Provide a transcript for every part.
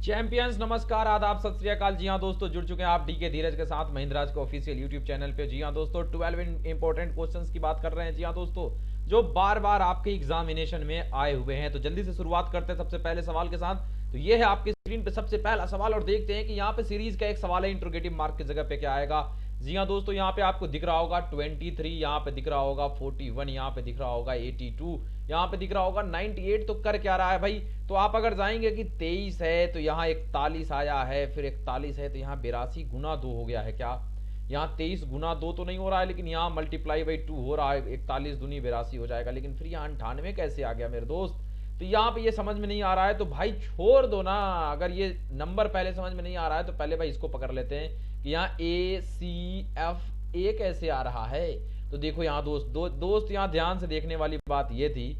Champions नमस्कार, आदाब, सत श्री अकाल। जी हाँ दोस्तों, जुड़ चुके हैं आप डी के धीरज के साथ महिंद्राज के ऑफिशियल यूट्यूब चैनल पे। जी हाँ दोस्तों, 12 इंपॉर्टेंट क्वेश्चंस की बात कर रहे हैं। जी हाँ दोस्तों, जो बार बार आपके एग्जामिनेशन में आए हुए हैं। तो जल्दी से शुरुआत करते हैं सबसे पहले सवाल के साथ। तो ये है आपकी स्क्रीन पे सबसे पहला सवाल और देखते हैं कि यहाँ पे सीरीज का एक सवाल है, इंट्रोगेटिव मार्क की जगह पे क्या आएगा। जी हाँ दोस्तों, यहाँ पे आपको दिख रहा होगा 23, यहाँ पे दिख रहा होगा 41, यहाँ पे दिख रहा होगा 82, यहाँ पे दिख रहा होगा 98। तो कर क्या रहा है भाई? तो आप अगर जाएंगे कि 23 है तो यहाँ 41 आया है, फिर 41 है तो यहाँ 82 गुना 2 हो गया है क्या? यहाँ 23 गुना 2 तो नहीं हो रहा है, लेकिन यहाँ मल्टीप्लाई बाई 2 हो रहा है। 41 दूनी 82 हो जाएगा, लेकिन फिर यहाँ 98 कैसे आ गया मेरे दोस्त? तो यहाँ पे ये समझ में नहीं आ रहा है, तो भाई छोड़ दो ना। अगर ये नंबर पहले समझ में नहीं आ रहा है तो पहले भाई इसको पकड़ लेते हैं कि यहाँ ACFA कैसे आ रहा है। तो देखो यहाँ दोस्त यहाँ ध्यान से देखने वाली बात ये थी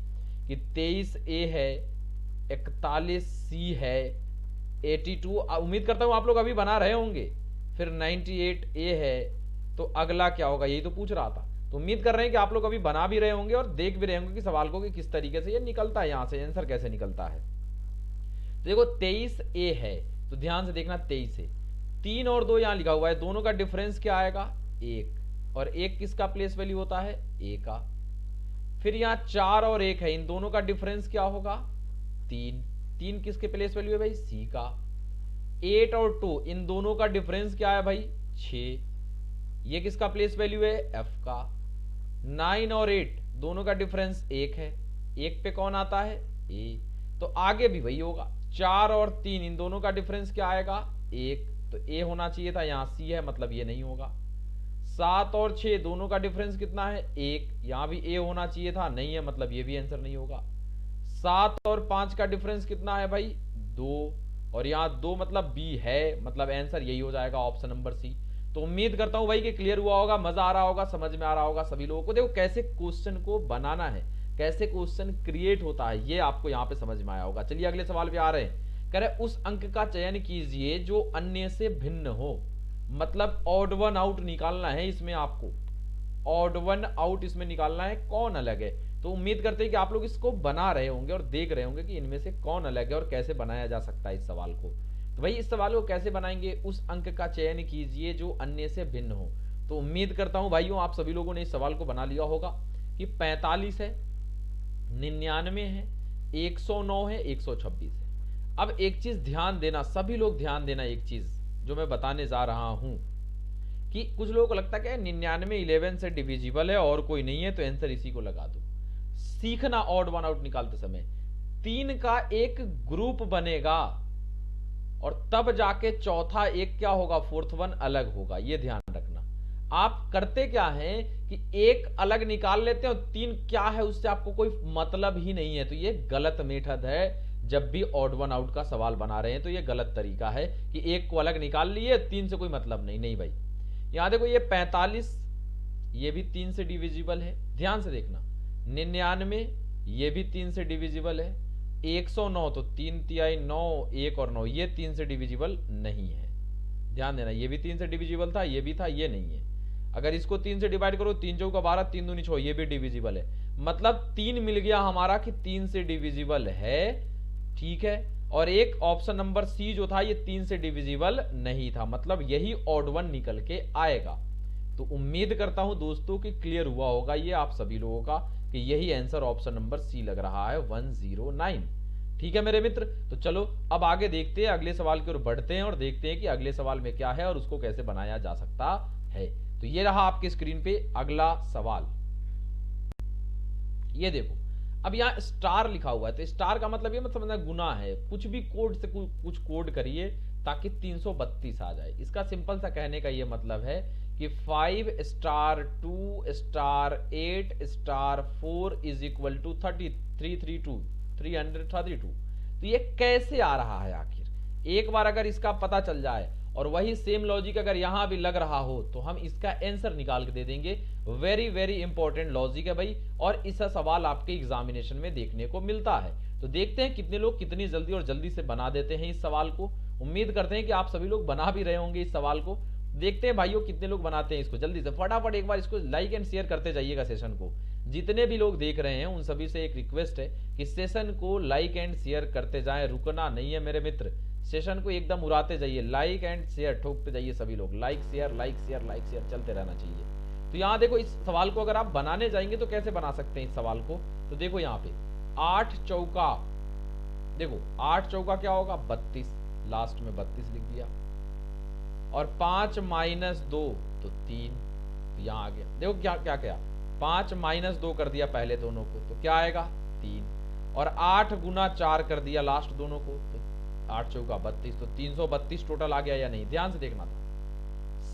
कि 23A है, 41C है, 82 उम्मीद करता हूँ आप लोग अभी बना रहे होंगे, फिर 98A है। तो अगला क्या होगा, यही तो पूछ रहा था। तो उम्मीद कर रहे हैं कि आप लोग अभी बना भी रहे होंगे और देख भी रहे होंगे कि सवाल को कि किस तरीके से ये निकलता है, यहाँ से आंसर कैसे निकलता है। तो देखो 23A है, तो ध्यान से देखना 23 है, 3 और 2 यहाँ लिखा हुआ है, दोनों का डिफरेंस क्या आएगा? 1। और 1 किसका प्लेस वैल्यू होता है? A का। फिर यहाँ 4 और 1 है, इन दोनों का डिफरेंस क्या होगा? 3। 3 किसके प्लेस वैल्यू है भाई? C का। 8 और 2, इन दोनों का डिफरेंस क्या है भाई? 6। ये किसका प्लेस वैल्यू है? F का। 9 और 8, दोनों का डिफरेंस 1 है, 1 पे कौन आता है? A। तो आगे भी वही होगा। 4 और 3, इन दोनों का डिफरेंस क्या आएगा? 1। तो A होना चाहिए था, यहाँ C है, मतलब ये नहीं होगा। 7 और 6, दोनों का डिफरेंस कितना है? 1। यहाँ भी A होना चाहिए था, नहीं है, मतलब ये भी आंसर नहीं होगा। 7 और 5 का डिफरेंस कितना है भाई? 2। और यहाँ 2 मतलब B है, मतलब आंसर यही हो जाएगा, ऑप्शन नंबर C। तो उम्मीद करता हूं भाई कि क्लियर हुआ होगा, मजा आ रहा होगा, समझ में आ रहा होगा सभी लोगों को। देखो कैसे क्वेश्चन को बनाना है, कैसे क्वेश्चन क्रिएट होता है, ये आपको यहाँ पे समझ में आया होगा। चलिए अगले सवाल पे आ रहे हैं। कह रहे उस अंक का चयन कीजिए जो अन्य से भिन्न हो। मतलब ऑड वन आउट निकालना है इसमें आपको, ऑड वन आउट इसमें निकालना है, कौन अलग है। तो उम्मीद करते हैं कि आप लोग इसको बना रहे होंगे और देख रहे होंगे कि इनमें से कौन अलग है और कैसे बनाया जा सकता है इस सवाल को। तो भाई इस सवाल को कैसे बनाएंगे? उस अंक का चयन कीजिए जो अन्य से भिन्न हो। तो उम्मीद करता हूं भाइयों आप सभी लोगों ने इस सवाल को बना लिया होगा कि 45 है, 99 है, 109 है, 126 है। अब एक चीज ध्यान देना, सभी लोग ध्यान देना, एक चीज जो मैं बताने जा रहा हूं कि कुछ लोगों को लगता है कि 99 11 से डिविजिबल है और कोई नहीं है तो आंसर इसी को लगा दो। सीखना ऑड वन आउट निकालते समय 3 का एक ग्रुप बनेगा और तब जाके चौथा एक क्या होगा? फोर्थ वन अलग होगा, ये ध्यान रखना। आप करते क्या है कि एक अलग निकाल लेते हैं और 3 क्या है उससे आपको कोई मतलब ही नहीं है। तो ये गलत मेथड है, जब भी ऑड वन आउट का सवाल बना रहे हैं तो ये गलत तरीका है कि एक को अलग निकाल लिए, 3 से कोई मतलब नहीं। नहीं भाई, यहां देखो ये 45, ये भी 3 से डिविजिबल है, ध्यान से देखना। 99, ये भी 3 से डिविजिबल है। 109 तो 3 तिहाई 9, 1 और 9, ये 3 से डिविजिबल नहीं है। ध्यान देना, ये भी 3 से डिविजिबल था, ये भी था, ये नहीं है। अगर इसको 3 से डिवाइड करो, 3 चौका 12, 3 दूनी 6, ये भी डिविजिबल है। मतलब 3 मिल गया हमारा कि 3 से डिविजिबल है, ठीक है। और एक ऑप्शन नंबर सी जो था ये 3 से डिविजिबल नहीं था, मतलब यही ऑड वन निकल के आएगा। तो उम्मीद करता हूं दोस्तों कि क्लियर हुआ होगा ये आप सभी लोगों का कि यही आंसर ऑप्शन नंबर सी लग रहा है, 109। ठीक है मेरे मित्र, तो चलो अब आगे देखते हैं, अगले सवाल की ओर बढ़ते हैं और देखते हैं कि अगले सवाल में क्या है और उसको कैसे बनाया जा सकता है। तो ये रहा आपकी स्क्रीन पे अगला सवाल। ये देखो, अब यहाँ स्टार लिखा हुआ है, तो स्टार का मतलब ये मत समझना गुना है, कुछ भी कोड से कुछ कोड करिए ताकि 332 आ जाए। इसका सिंपल सा कहने का ये मतलब है कि 5 star 2 star 8 star 4 is equal to 332। तो ये कैसे आ रहा है आखिर? एक बार अगर इसका पता चल जाए और वही सेम लॉजिक अगर यहां भी लग रहा हो तो हम इसका आंसर निकाल के दे देंगे। वेरी वेरी इंपॉर्टेंट लॉजिक है भाई, और इसका सवाल आपके एग्जामिनेशन में देखने को मिलता है। तो देखते हैं कितने लोग कितनी जल्दी और जल्दी से बना देते हैं इस सवाल को। उम्मीद करते हैं कि आप सभी लोग बना भी रहे होंगे इस सवाल को। देखते हैं भाइयों कितने लोग बनाते हैं इसको। जल्दी से फटाफट एक बार इसको लाइक एंड शेयर करते जाइएगा सेशन को। जितने भी लोग देख रहे हैं उन सभी से एक रिक्वेस्ट है कि सेशन को लाइक एंड शेयर करते जाएं, रुकना नहीं है मेरे मित्र। सेशन को एकदम उड़ाते जाइए, लाइक एंड शेयर ठोकते जाइए सभी लोग, like share like share like share चलते रहना चाहिए। तो यहाँ देखो इस सवाल को अगर आप बनाने जाएंगे तो कैसे बना सकते हैं इस सवाल को, तो देखो यहाँ पे 8 चौका, देखो 8 चौका क्या होगा 32, लास्ट में 32 लिख दिया, और 5 माइनस 2 तो 3, तो यहाँ आ गया। देखो क्या क्या क्या 5 माइनस 2 कर दिया पहले दोनों को तो क्या आएगा 3, और 8 गुना 4 कर दिया लास्ट दोनों को तो 8 चौका 32, तो 332 टोटल आ गया या नहीं, ध्यान से देखना था।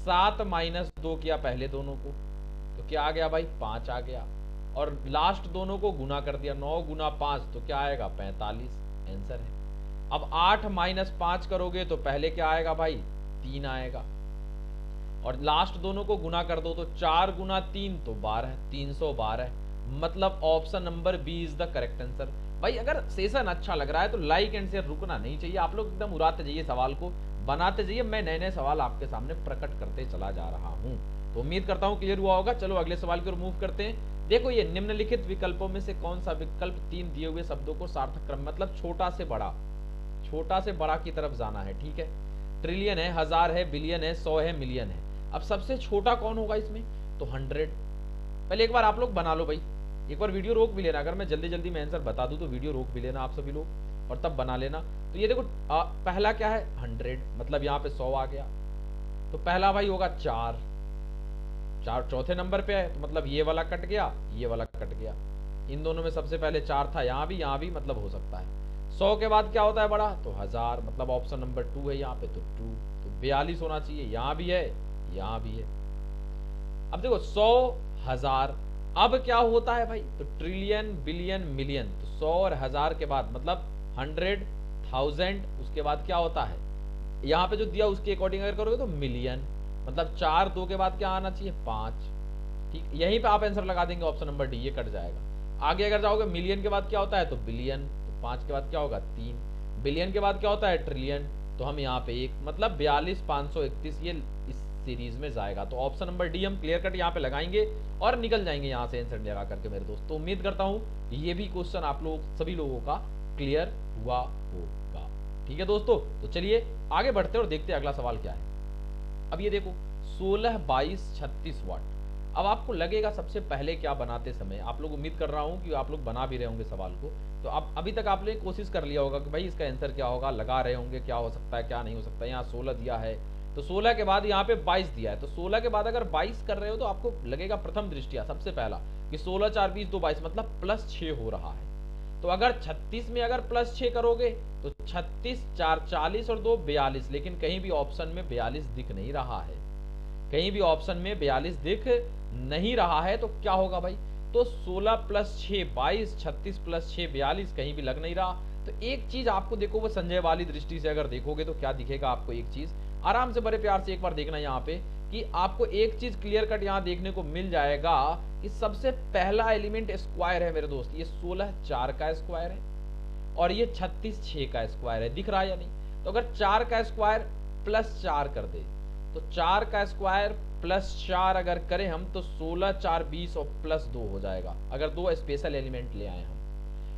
7 माइनस 2 किया पहले दोनों को तो क्या आ गया भाई 5 आ गया, और लास्ट दोनों को गुना कर दिया, 9 गुना 5 तो क्या आएगा 45, आंसर है। अब 8 माइनस 5 करोगे तो पहले क्या आएगा भाई 3 आएगा, और लास्ट दोनों को गुना कर दो तो 4 गुना 3 तो 12, 312, मतलब option number B is the correct answer. भाई अगर सेशन अच्छा लग रहा है तो लाइक एंड शेयर रुकना नहीं चाहिए, आप लोग एकदम उड़ाते जाइए सवाल को, बनाते जाइए, मैं नए नए सवाल आपके सामने प्रकट करते चला जा रहा हूं। तो उम्मीद करता हूं क्लियर हुआ होगा। चलो अगले सवाल की ओर मूव करते हैं। देखो ये निम्नलिखित विकल्पों में से कौन सा विकल्प 3 दिए हुए शब्दों को सार्थक क्रम, मतलब छोटा से बड़ा की तरफ जाना है, ठीक है। ट्रिलियन है, हजार है, बिलियन है, 100 है, मिलियन है। अब सबसे छोटा कौन होगा इसमें, तो 100। पहले एक बार आप लोग बना लो भाई, एक बार वीडियो रोक भी लेना, अगर मैं जल्दी जल्दी में आंसर बता दूं तो वीडियो रोक भी लेना आप सभी लोग और तब बना लेना। तो ये देखो पहला क्या है 100, मतलब यहाँ पे 100 आ गया, तो पहला भाई होगा 4 चौथे नंबर पे है, तो मतलब ये वाला कट गया, ये वाला कट गया, इन दोनों में सबसे पहले 4 था, यहाँ भी मतलब हो सकता है। 100 के बाद क्या होता है बड़ा, तो 1000, मतलब ऑप्शन नंबर 2 है यहाँ पे, तो 2 तो 42 होना चाहिए, यहाँ भी है, यहाँ भी है। अब देखो 100 1000, अब क्या होता है भाई, तो ट्रिलियन बिलियन मिलियन, तो 100 और 1000 के बाद मतलब 100 1000, उसके बाद क्या होता है, यहाँ पे जो दिया उसके अकॉर्डिंग अगर करोगे तो मिलियन, मतलब 4 2 के बाद क्या आना चाहिए 5, ठीक, यहीं पे आप आंसर लगा देंगे ऑप्शन नंबर डी, ये कट जाएगा। आगे अगर जाओगे मिलियन के बाद क्या होता है, तो बिलियन, तो 5 के बाद क्या होगा 3, बिलियन के बाद क्या होता है ट्रिलियन, तो हम यहाँ पे 1, मतलब 42 531 ये इस सीरीज में जाएगा। तो ऑप्शन नंबर डी हम क्लियर कट यहाँ पे लगाएंगे और निकल जाएंगे यहाँ से आंसर लगा करके मेरे दोस्त। तो उम्मीद करता हूँ ये भी क्वेश्चन आप लोग सभी लोगों का क्लियर हुआ होगा, ठीक है दोस्तों। तो चलिए आगे बढ़ते हैं और देखते हैं अगला सवाल क्या है। अब ये देखो 16 22 36 वाट। अब आपको लगेगा सबसे पहले क्या बनाते समय, आप लोग उम्मीद कर रहा हूं कि आप लोग बना भी रहे होंगे सवाल को, तो अब अभी तक आपने कोशिश कर लिया होगा कि भाई इसका आंसर क्या होगा, लगा रहे होंगे क्या हो सकता है क्या नहीं हो सकता है। यहाँ 16 दिया है तो 16 के बाद यहाँ पे 22 दिया है, तो 16 के बाद अगर 22 कर रहे हो तो आपको लगेगा प्रथम दृष्टिया सबसे पहला कि 16 4 20 2 22, मतलब +6 हो रहा है। तो अगर 36 में अगर +6 करोगे तो 36 4 40 और 2 42, लेकिन कहीं भी ऑप्शन में 42 दिख नहीं रहा है, कहीं भी ऑप्शन में 42 दिख नहीं रहा है। तो क्या होगा भाई, तो 16 + 6 22, 36 + 6 42, कहीं भी लग नहीं रहा। तो एक चीज आपको देखो, वो संजय वाली दृष्टि से अगर देखोगे तो क्या दिखेगा आपको, एक चीज आराम से बड़े प्यार से एक बार देखना यहाँ पे कि आपको एक चीज क्लियर कट यहाँ देखने को मिल जाएगा कि सबसे पहला एलिमेंट स्क्वायर है मेरे दोस्त, ये 16 4 का स्क्वायर है और ये 36 6 का स्क्वायर है, दिख रहा है या नहीं। तो अगर 4 का स्क्वायर +4 कर दे, तो 4 का स्क्वायर +4 अगर करें हम तो 16 4 20 और +2 हो जाएगा, अगर 2 स्पेशल एलिमेंट ले आए हम।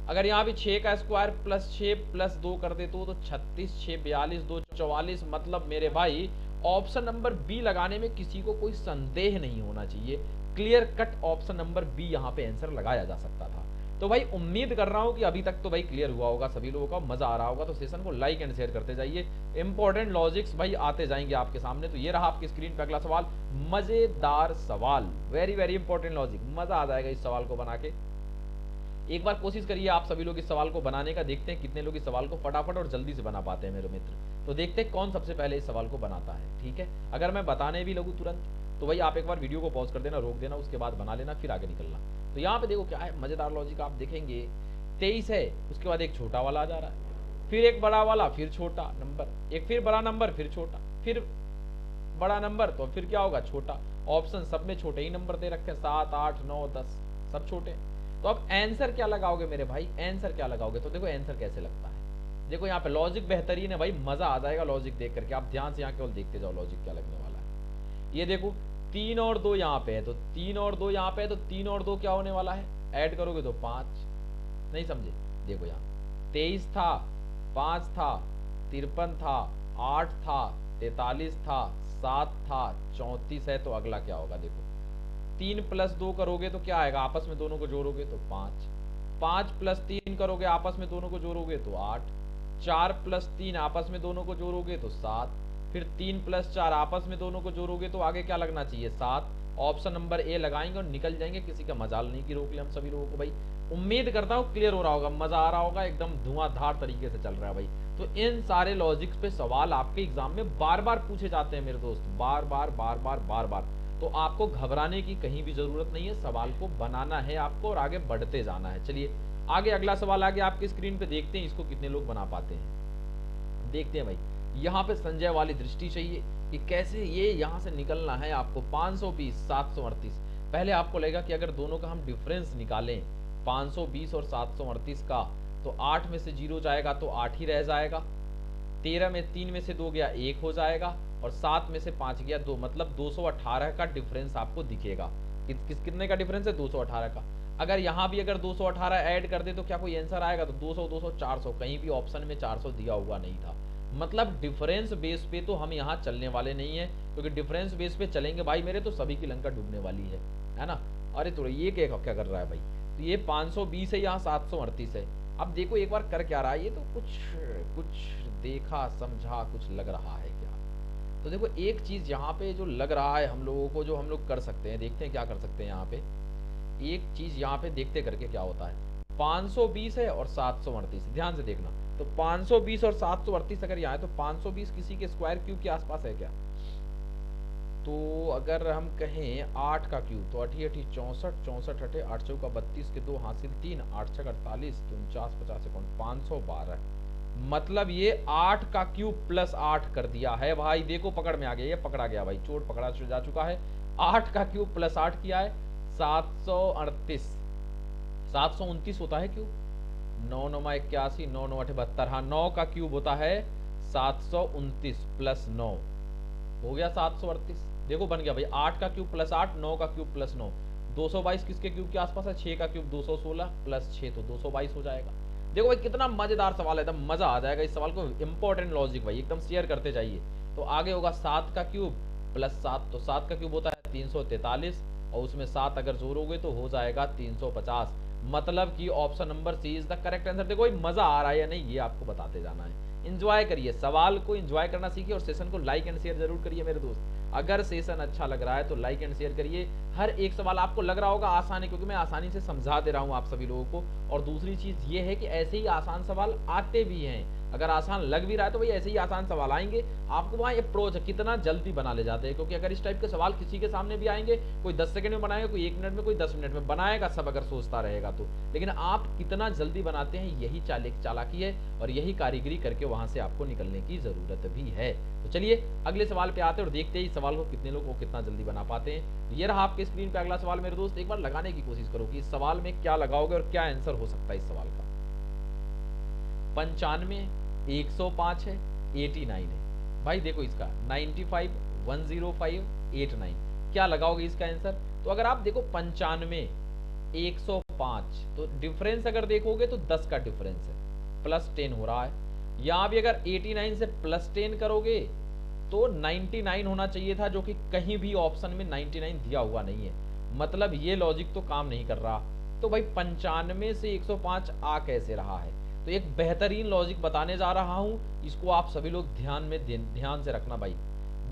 अगर यहाँ भी 6 का स्क्वायर +6 +2 कर दे तो 36 6 42 2 44, मतलब मेरे भाई ऑप्शन नंबर बी लगाने में किसी को कोई संदेह नहीं होना चाहिए, clear cut option number B यहाँ पे आंसर लगाया जा सकता था। तो भाई उम्मीद कर रहा हूँ कि अभी तक तो भाई क्लियर हुआ होगा सभी लोगों का, मजा आ रहा होगा। तो सेशन को लाइक एंड शेयर करते जाइए, इंपॉर्टेंट लॉजिक्स भाई आते जाएंगे आपके सामने। तो ये रहा आपकी स्क्रीन पे अगला सवाल, मजेदार सवाल, वेरी वेरी इंपॉर्टेंट लॉजिक, मजा आ जाएगा इस सवाल को बना के। एक बार कोशिश करिए आप सभी लोग इस सवाल को बनाने का, देखते हैं कितने लोग इस सवाल को फटाफट और जल्दी से बना पाते हैं मेरे मित्र। तो देखते हैं कौन सबसे पहले इस सवाल को बनाता है, ठीक है। अगर मैं बताने भी लगूँ तुरंत तो भाई आप एक बार वीडियो को पॉज कर देना, रोक देना, उसके बाद बना लेना, फिर आगे निकलना। तो यहाँ पे देखो क्या है मजेदार लॉजिक, आप देखेंगे 23 है, उसके बाद एक छोटा वाला आ जा रहा है, फिर एक बड़ा वाला, फिर छोटा नंबर, एक फिर बड़ा नंबर, फिर छोटा, फिर बड़ा नंबर, तो फिर क्या होगा छोटा। ऑप्शन सब में छोटे ही नंबर दे रखे हैं, 7 8 9 10 सब छोटे। तो अब आंसर क्या लगाओगे मेरे भाई, आंसर क्या लगाओगे, तो देखो आंसर कैसे लगता है। देखो यहाँ पे लॉजिक बेहतरीन है भाई, मजा आ जाएगा लॉजिक देख करके, आप ध्यान से यहाँ केवल देखते जाओ लॉजिक क्या लगने वाला है। ये देखो 3 और 2 यहाँ पे है, तो 3 और 2 यहाँ पे है, तो 3 और 2 क्या होने वाला है, ऐड करोगे तो 5, नहीं समझे। देखो यहाँ 23 था, 5 था, 53 था, 8 था, 43 था, 7 था, 34 है, तो अगला क्या होगा देखो। 3 + 2 करोगे तो क्या आएगा, आपस में दोनों को जोड़ोगे तो 5, 5 + 3 करोगे आपस में दोनों को जोड़ोगे तो 8, 4 + 3 आपस में दोनों को जोड़ोगे तो 7, फिर 3 + 4 आपस में दोनों को जोड़ोगे तो आगे क्या लगना चाहिए 7। ऑप्शन नंबर ए लगाएंगे और निकल जाएंगे, किसी का मजाल नहीं कि रोक ले हम सभी लोगों को भाई। उम्मीद करता हूँ क्लियर हो रहा होगा, मजा आ रहा होगा, एकदम धुआंधार तरीके से चल रहा है भाई। तो इन सारे लॉजिक्स पे सवाल आपके एग्जाम में बार बार पूछे जाते हैं मेरे दोस्त, बार बार बार बार बार बार। तो आपको घबराने की कहीं भी जरूरत नहीं है, सवाल को बनाना है आपको और आगे बढ़ते जाना है। चलिए आगे अगला सवाल आगे आपकी स्क्रीन पे देखते हैं, इसको कितने लोग बना पाते हैं। देखते हैं भाई, यहाँ पे संजय वाली दृष्टि चाहिए कि कैसे ये यहाँ से निकलना है आपको। 520 738, पहले आपको लगेगा कि अगर दोनों का हम डिफरेंस निकालें 520 और 738 का, तो 8 में से 0 जाएगा तो 8 ही रह जाएगा, 13 में 3 में से 2 गया 1 हो जाएगा, और 7 में से 5 गया 2, मतलब 218 का डिफरेंस आपको दिखेगा। कितने का डिफरेंस है 218 का। अगर यहाँ भी अगर 218 ऐड कर दे तो क्या कोई आंसर आएगा, तो 200 200 400, कहीं भी ऑप्शन में 400 दिया हुआ नहीं था। मतलब डिफरेंस बेस पे तो हम यहाँ चलने वाले नहीं है, क्योंकि डिफरेंस बेस पे चलेंगे भाई मेरे तो सभी की लंका डूबने वाली है ना। अरे तो ये क्या कर रहा है भाई, तो ये 520 है, यहाँ 738 है। अब देखो एक बार कर क्या रहा है ये, तो कुछ देखा समझा कुछ लग रहा है क्या। तो देखो एक चीज यहाँ पे जो लग रहा है हम लोगों को, जो हम लोग कर सकते हैं, देखते हैं क्या कर सकते हैं यहाँ पे। एक चीज यहाँ पे देखते करके क्या होता है, 520 है और 738, ध्यान से देखना। तो 520 और 738 अगर यहाँ है, तो 520 किसी के स्क्वायर क्यूब के आसपास है क्या। तो अगर हम कहें 8 का क्यूब, तो 8 8 64, 64 8 8 चौका 32 के 2 हासिल 3, 8 6 48, 49 50 512। मतलब ये 8 का क्यूब प्लस 8 कर दिया है भाई। देखो पकड़ में आ गया, ये पकड़ा गया भाई, चोट पकड़ा जा चुका है। 8 का क्यूब प्लस 8 किया है 738, 729 होता है क्यूब, 9 9 81, 9 9 8 72, हाँ 9 का क्यूब होता है 729 प्लस 9 हो गया 738। देखो बन गया भाई, 8 का क्यूब प्लस 8, 9 का क्यूब प्लस 9, 222 किसके क्यूब के आसपास है, 6 का क्यूब 216 प्लस 6 तो 222 हो जाएगा। देखो भाई कितना मजेदार सवाल है, एकदम मजा आ जाएगा इस सवाल को, इंपॉर्टेंट लॉजिक भाई, एकदम शेयर करते जाइए। तो आगे होगा 7 का क्यूब प्लस 7, तो 7 का क्यूब होता है 343, और उसमें 7 अगर जोड़ोगे तो हो जाएगा 350। मतलब कि option number C is the correct answer. देखो मजा आ रहा है या नहीं ये आपको बताते जाना है। इंजॉय करिए, सवाल को इंजॉय करना सीखिए, और सेशन को लाइक एंड शेयर जरूर करिए मेरे दोस्त। अगर सेशन अच्छा लग रहा है तो लाइक एंड शेयर करिए। हर एक सवाल आपको लग रहा होगा आसान है, क्योंकि मैं आसानी से समझा दे रहा हूं आप सभी लोगों को। और दूसरी चीज ये है कि ऐसे ही आसान सवाल आते भी हैं, अगर आसान लग भी रहा है तो भाई ऐसे ही आसान सवाल आएंगे। आपको वहाँ अप्रोच कितना जल्दी बना ले जाते हैं, क्योंकि अगर इस टाइप के सवाल किसी के सामने भी आएंगे, कोई 10 सेकंड में बनाएगा, कोई 1 मिनट में, कोई 10 मिनट में बनाएगा, सब अगर सोचता रहेगा तो। लेकिन आप कितना जल्दी बनाते हैं, यही चालाकी है, और यही कारीगरी करके वहां से आपको निकलने की जरूरत भी है। तो चलिए अगले सवाल पे आते हैं और देखते हैं इस सवाल को कितने लोग कितना जल्दी बना पाते हैं। ये रहा आपके स्क्रीन पे अगला सवाल मेरे दोस्त। एक बार लगाने की कोशिश करो कि इस सवाल में क्या लगाओगे और क्या आंसर हो सकता है इस सवाल का। 95 105 है, 89 है भाई। देखो इसका 95 105 89, क्या लगाओगे इसका आंसर। तो अगर आप देखो 95 105, तो डिफरेंस अगर देखोगे तो 10 का डिफरेंस है, प्लस 10 हो रहा है। यहां भी अगर 89 से प्लस 10 करोगे तो 99 होना चाहिए था, जो कि कहीं भी ऑप्शन में 99 दिया हुआ नहीं है। मतलब ये लॉजिक तो काम नहीं कर रहा। तो भाई 95 से 105 आ कैसे रहा है। तो एक बेहतरीन लॉजिक बताने जा रहा हूं, इसको आप सभी लोग ध्यान से रखना भाई।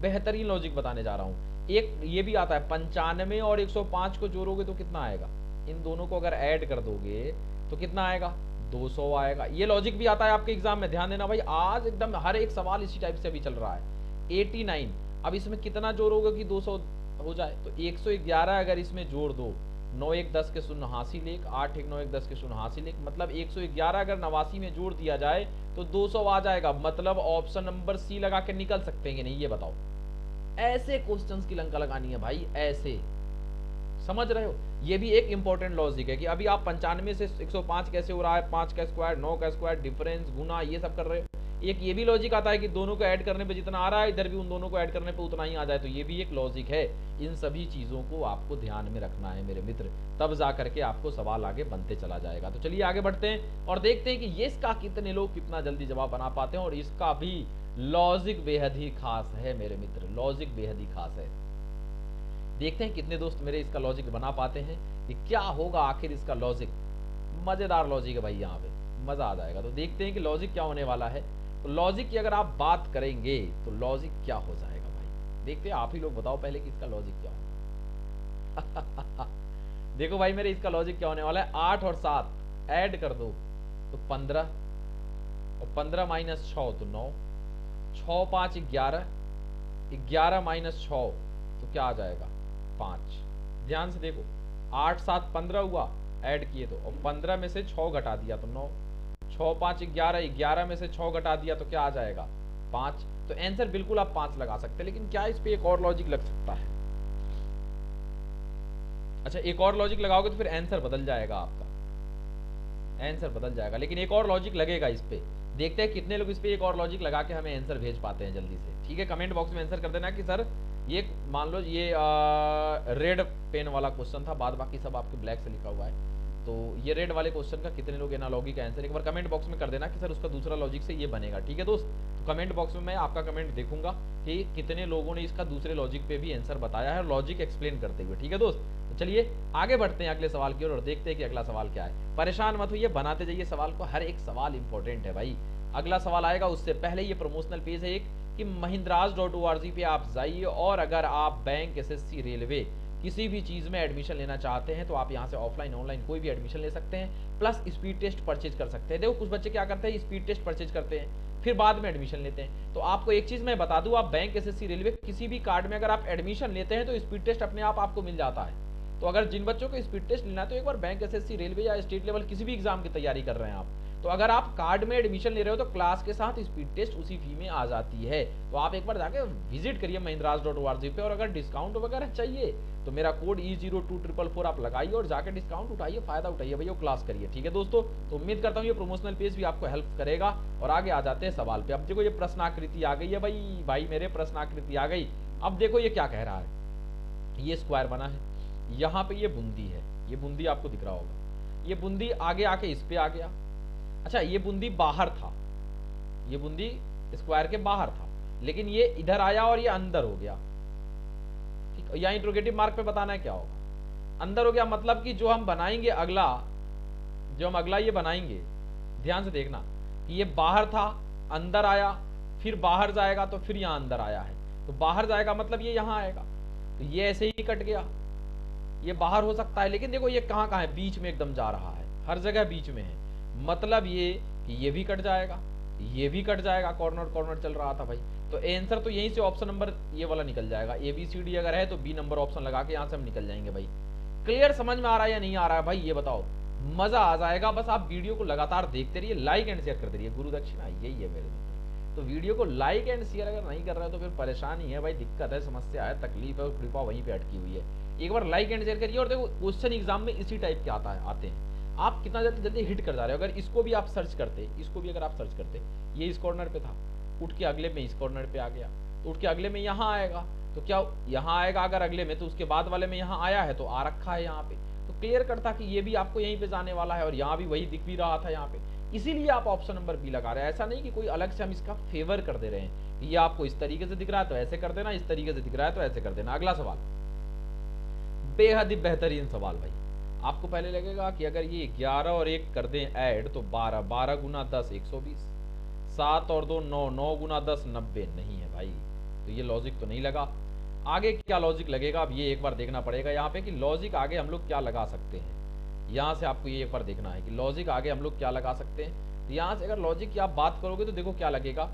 बेहतरीन लॉजिक बताने जा रहा हूं। एक ये भी आता है 95 और 105 को जोड़ोगे तो कितना आएगा, इन दोनों को अगर ऐड कर दोगे तो कितना आएगा 200 आएगा। ये लॉजिक भी आता है आपके एग्जाम में, ध्यान देना भाई। आज एकदम हर एक सवाल इसी टाइप से अभी चल रहा है। 89, अब इसमें कितना जोड़ोगे कि 200 हो जाए, तो 111 अगर इसमें जोड़ दो, 9 1 10 के 0 हासिल 1, 8 1 9 1 10 के 0 हासिल 1, मतलब 111 अगर 89 में जोड़ दिया जाए तो 200 आ जाएगा। मतलब ऑप्शन नंबर सी लगा के निकल सकते हैं कि नहीं, ये बताओ। ऐसे क्वेश्चंस की लंका लगानी है भाई, ऐसे, समझ रहे हो। ये भी एक इंपॉर्टेंट लॉजिक है कि अभी आप 95 से 105 कैसे हो रहा है, 5 का स्क्वायर, 9 का स्क्वायर, डिफरेंस, गुना, ये सब कर रहे हो। एक ये भी लॉजिक आता है कि दोनों को ऐड करने पे जितना आ रहा है इधर भी उन दोनों को ऐड करने पे उतना ही आ जाए, तो ये भी एक लॉजिक है। इन सभी चीज़ों को आपको ध्यान में रखना है मेरे मित्र, तब जा करके आपको सवाल आगे बनते चला जाएगा। तो चलिए आगे बढ़ते हैं और देखते हैं कि ये इसका कितने लोग कितना जल्दी जवाब बना पाते हैं। और इसका भी लॉजिक बेहद ही खास है मेरे मित्र, लॉजिक बेहद ही खास है। देखते हैं कितने दोस्त मेरे इसका लॉजिक बना पाते हैं कि क्या होगा आखिर इसका लॉजिक। मजेदार लॉजिक है भाई, यहाँ पे मजा आ जाएगा। तो देखते हैं कि लॉजिक क्या होने वाला है। तो लॉजिक की अगर आप बात करेंगे तो लॉजिक क्या हो जाएगा भाई, देखते हैं। आप ही लोग बताओ पहले कि इसका लॉजिक क्या होगा। देखो भाई मेरे इसका लॉजिक क्या होने वाला है, 8 और 7 ऐड कर दो तो 15, और 15 माइनस 6 तो 9, 6 5 11, 11 माइनस 6 तो क्या आ जाएगा 5। ध्यान से देखो, 8 7 15 हुआ ऐड किए तो, और 15 में से 6 घटा दिया तो 9, 6 5 11, 11 में से 6 घटा दिया तो क्या आ जाएगा 5। तो आंसर बिल्कुल आप 5 लगा सकते हैं, लेकिन क्या इस पे एक और लॉजिक लग सकता है। अच्छा, एक और लॉजिक लगाओगे तो फिर आंसर बदल जाएगा आपका, आंसर बदल जाएगा। लेकिन एक और लॉजिक लगेगा इस पे, देखते हैं कितने लोग इस पे एक और लॉजिक लगा के हमें आंसर भेज पाते हैं जल्दी से। ठीक है, कमेंट बॉक्स में आंसर कर देना कि सर ये मान लो ये रेड पेन वाला क्वेश्चन था, बाद बाकी सब आपके ब्लैक से लिखा हुआ है, तो ये रेड वाले क्वेश्चन का कितने लोग एनालॉजी का आंसर एक बार कमेंट बॉक्स में कर देना कि सर उसका दूसरा लॉजिक से ये बनेगा। ठीक है दोस्त, तो कमेंट बॉक्स में मैं आपका कमेंट देखूंगा कि कितने लोगों ने इसका दूसरे लॉजिक पे भी आंसर बताया है, लॉजिक एक्सप्लेन करते हुए। ठीक है दोस्त, तो चलिए आगे बढ़ते हैं अगले सवाल की ओर और देखते हैं कि अगला सवाल क्या है। परेशान मत होइए, बनाते जाइए सवाल को, हर एक सवाल इंपॉर्टेंट है भाई। अगला सवाल आएगा उससे पहले ये प्रमोशनल पेज है एक कि mahindras.org पे आप जाइए, और अगर आप बैंक, एसएससी, रेलवे किसी भी चीज़ में एडमिशन लेना चाहते हैं तो आप यहाँ से ऑफलाइन ऑनलाइन कोई भी एडमिशन ले सकते हैं, प्लस स्पीड टेस्ट परचेज कर सकते हैं। देखो कुछ बच्चे क्या करते हैं, स्पीड टेस्ट परचेज करते हैं फिर बाद में एडमिशन लेते हैं। तो आपको एक चीज़ मैं बता दूं, आप बैंक, एसएससी, रेलवे किसी भी कार्ड में अगर आप एडमिशन लेते हैं तो स्पीड टेस्ट अपने आप आपको मिल जाता है। तो अगर जिन बच्चों को स्पीड टेस्ट लेना है तो एक बार बैंक, एसएससी, रेलवे या स्टेट लेवल किसी भी एग्जाम की तैयारी कर रहे हैं आप, तो अगर आप कार्ड में एडमिशन ले रहे हो तो क्लास के साथ स्पीड टेस्ट उसी फी में आ जाती है। तो आप एक बार जाके विजिट करिए mahindras.org पे, और अगर डिस्काउंट वगैरह चाहिए तो मेरा कोड E02444 आप लगाइए और जाके डिस्काउंट उठाइए, फायदा उठाइए भैया, क्लास करिए। ठीक है दोस्तों, तो उम्मीद करता हूँ ये प्रमोशनल पेज भी आपको हेल्प करेगा। और आगे आ जाते हैं सवाल पे। अब देखो ये प्रश्नाकृति आ गई है भाई मेरे प्रश्नाकृति आ गई। अब देखो ये क्या कह रहा है, ये स्क्वायर बना है, यहाँ पे ये बूंदी है, ये बूंदी आपको दिख रहा होगा, ये बूंदी आगे आके इस पे आ गया। अच्छा, ये बूंदी बाहर था, ये बूंदी स्क्वायर के बाहर था, लेकिन ये इधर आया और ये अंदर हो गया। ठीक, यहाँ इंट्रोगेटिव मार्क पे बताना है क्या होगा, अंदर हो गया। मतलब कि जो हम बनाएंगे अगला, जो हम अगला ये बनाएंगे, ध्यान से देखना कि ये बाहर था, अंदर आया, फिर बाहर जाएगा तो फिर यहाँ अंदर आया है, तो बाहर जाएगा मतलब ये यहाँ आएगा, तो ये ऐसे ही कट गया। ये बाहर हो सकता है, लेकिन देखो ये कहाँ कहाँ है, बीच में एकदम जा रहा है, हर जगह बीच में है। मतलब ये कि ये भी कट जाएगा, ये भी कट जाएगा, कॉर्नर कॉर्नर चल रहा था भाई। तो आंसर तो यहीं से ऑप्शन नंबर ये वाला निकल जाएगा। ABCD अगर है तो B नंबर ऑप्शन लगा के यहाँ से हम निकल जाएंगे भाई। क्लियर समझ में आ रहा है या नहीं आ रहा है भाई, ये बताओ, मजा आ जाएगा। बस आप वीडियो को लगातार देखते रहिए, लाइक एंड शेयर करते रहिए। गुरु दक्षिणा यही है मेरे मित्र। तो वीडियो को लाइक एंड शेयर अगर नहीं कर रहे हो तो फिर परेशानी है भाई, दिक्कत है, समस्या है, तकलीफ है, कृपा वहीं पे अटकी हुई है। एक बार लाइक एंड शेयर करिए। और देखो क्वेश्चन एग्जाम में इसी टाइप के आते हैं, आप कितना जल्दी हिट कर जा रहे हो। अगर इसको भी आप सर्च करते, इसको भी अगर आप सर्च करते, ये इस कॉर्नर पे था, उठ के अगले में इस कॉर्नर पे आ गया, तो उठ के अगले में यहाँ आएगा, तो क्या यहाँ आएगा अगर अगले में, तो उसके बाद वाले में यहाँ आया है तो आ रखा है यहाँ पे। तो क्लियर करता कि ये भी आपको यहीं पे जाने वाला है, और यहाँ भी वही दिख भी रहा था यहाँ पे, इसीलिए आप ऑप्शन नंबर B लगा रहे हैं। ऐसा नहीं कि कोई अलग से हम इसका फेवर कर दे रहे हैं, ये आपको इस तरीके से दिख रहा है तो ऐसे कर देना, इस तरीके से दिख रहा है तो ऐसे कर देना। अगला सवाल बेहद ही बेहतरीन सवाल भाई। आपको पहले लगेगा कि अगर ये 11 और 1 कर दें ऐड तो 12, 12 गुना 10 120, 7 और 2 9, 9 गुना 10 90। नहीं है भाई, तो ये लॉजिक तो नहीं लगा। आगे क्या लॉजिक लगेगा, अब ये एक बार देखना पड़ेगा यहाँ पे कि लॉजिक आगे हम लोग क्या लगा सकते हैं। यहाँ से आपको ये एक बार देखना है कि लॉजिक आगे हम लोग क्या लगा सकते हैं। तो यहाँ से अगर लॉजिक की आप बात करोगे तो देखो क्या लगेगा,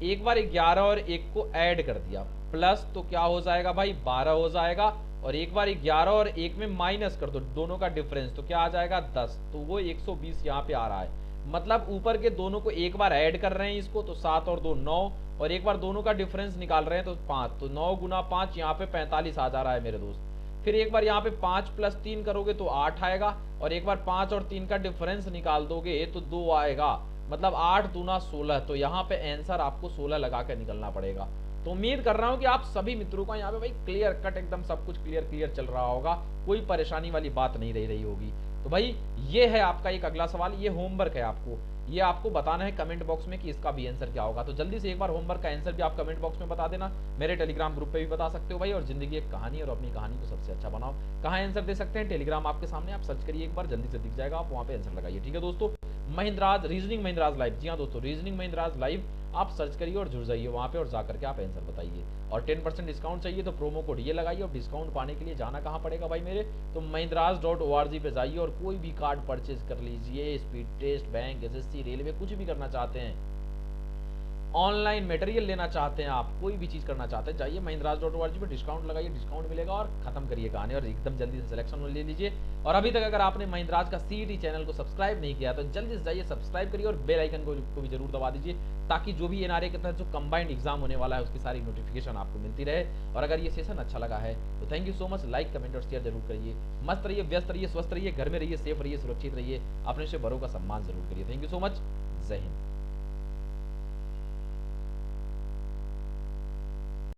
एक बार 11 और 1 को ऐड कर दिया, प्लस तो क्या हो जाएगा भाई 12 हो जाएगा, और एक बार 11 और 1 में माइनस कर दो दोनों का डिफरेंस, तो क्या आ जाएगा 10, तो वो 120 यहाँ पे आ रहा है। मतलब ऊपर के दोनों को एक बार ऐड कर रहे हैं इसको, तो 7 और 2 9, और एक बार दोनों का डिफरेंस निकाल रहे हैं तो 5, तो 9 गुना 5 यहाँ पे 45 आ जा रहा है मेरे दोस्त। फिर एक बार यहाँ पे 5 प्लस 3 करोगे तो 8 आएगा, और एक बार 5 और 3 का डिफरेंस निकाल दोगे तो 2 आएगा। मतलब 8 दूना 16, तो यहाँ पे आंसर आपको 16 लगा के निकलना पड़ेगा। तो उम्मीद कर रहा हूँ कि आप सभी मित्रों का यहाँ पे भाई क्लियर कट एकदम सब कुछ क्लियर चल रहा होगा, कोई परेशानी वाली बात नहीं रही होगी। तो भाई ये है आपका एक अगला सवाल, ये होमवर्क है आपको, ये आपको बताना है कमेंट बॉक्स में कि इसका भी आंसर क्या होगा। तो जल्दी से एक बार होमवर्क का आंसर भी आप कमेंट बॉक्स में बता देना, मेरे टेलीग्राम ग्रुप पे भी बता सकते हो भाई। और जिंदगी एक कहानी, और अपनी कहानी को सबसे अच्छा बनाओ। कहाँ आंसर दे सकते हैं? टेलीग्राम आपके सामने, आप सर्च करिए एक बार, जल्दी से दिख जाएगा, आप वहाँ पे आंसर लगाइए। ठीक है दोस्तों, महिंद्राज रीजनिंग महिंद्राज लाइव, जी हाँ दोस्तों, रीजनिंग महिंद्राज लाइव आप सर्च करिए और जुड़ जाइए वहाँ पे, और जा करके आप आंसर बताइए। और 10% डिस्काउंट चाहिए तो प्रोमो कोड ये लगाइए। और डिस्काउंट पाने के लिए जाना कहाँ पड़ेगा भाई मेरे? तो महिंद्राज.org पे जाइए और कोई भी कार्ड परचेज कर लीजिए, speed test, bank, SSC, railway, कुछ भी करना चाहते हैं, ऑनलाइन मटेरियल लेना चाहते हैं आप, कोई भी चीज करना चाहते हैं, जाइए महिंद्राज.org पे, डिस्काउंट लगाइए, डिस्काउंट मिलेगा और खत्म करिए कहानी, और एकदम जल्दी से सिलेक्शन ले लीजिए। और अभी तक अगर आपने महिंद्राज का सीईटी चैनल को सब्सक्राइब नहीं किया तो जल्दी से जाइए सब्सक्राइब करिए, और बेल आइकन को भी जरूर दबा दीजिए, ताकि जो भी एनआरए के तहत जो कंबाइंड एग्जाम होने वाला है उसकी सारी नोटिफिकेशन आपको मिलती रहे। और अगर ये सेशन अच्छा लगा है तो thank you so much, like comment और शेयर जरूर करिए। मस्त रहिए, व्यस्त रहिए, स्वस्थ रहिए, घर में रहिए, सेफ रहिए, सुरक्षित रहिए, अपने से बड़ों का सम्मान जरूर करिए। थैंक यू सो मच, जय हिंद।